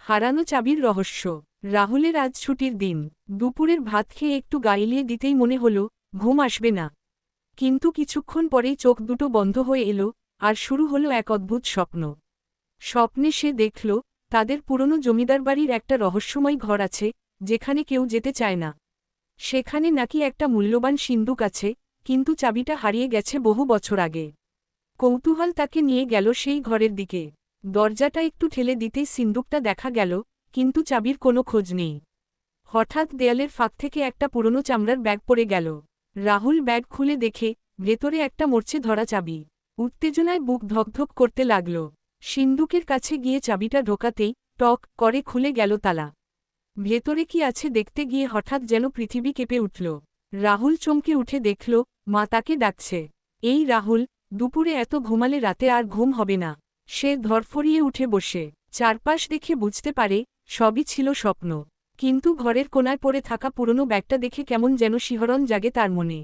হারানো চাবির রহস্য। রাহুলের আজ ছুটির দিন। দুপুরের ভাত খেয়ে একটু গাইলিয়ে দিতেই মনে হলো ঘুম আসবে না, কিন্তু কিছুক্ষণ পরেই চোখ দুটো বন্ধ হয়ে এলো, আর শুরু হলো এক অদ্ভুত স্বপ্ন। স্বপ্নে সে দেখল তাদের পুরনো জমিদার বাড়ির একটা রহস্যময় ঘর আছে, যেখানে কেউ যেতে চায় না। সেখানে নাকি একটা মূল্যবান সিন্দুক আছে, কিন্তু চাবিটা হারিয়ে গেছে বহু বছর আগে। কৌতূহল তাকে নিয়ে গেল সেই ঘরের দিকে। দরজাটা একটু ঠেলে দিতেই সিন্দুকটা দেখা গেল, কিন্তু চাবির কোনো খোঁজ নেই। হঠাৎ দেয়ালের ফাঁক থেকে একটা পুরনো চামড়ার ব্যাগ পড়ে গেল। রাহুল ব্যাগ খুলে দেখে ভেতরে একটা মরচে ধরা চাবি। উত্তেজনায় বুক ধকধক করতে লাগল। সিন্দুকের কাছে গিয়ে চাবিটা ঢোকাতেই টক করে খুলে গেল তালা। ভেতরে কি আছে দেখতে গিয়ে হঠাৎ যেন পৃথিবী কেঁপে উঠল। রাহুল চমকে উঠে দেখল মা তাকে ডাকছে। এই রাহুল, দুপুরে এত ঘুমালে রাতে আর ঘুম হবে না। সে ধরফরিয়ে উঠে বসে চারপাশ দেখে বুঝতে পারে সবই ছিল স্বপ্ন। কিন্তু ঘরের কোনায় পড়ে থাকা পুরনো ব্যাগটা দেখে কেমন যেন শিহরণ জাগে তার মনে।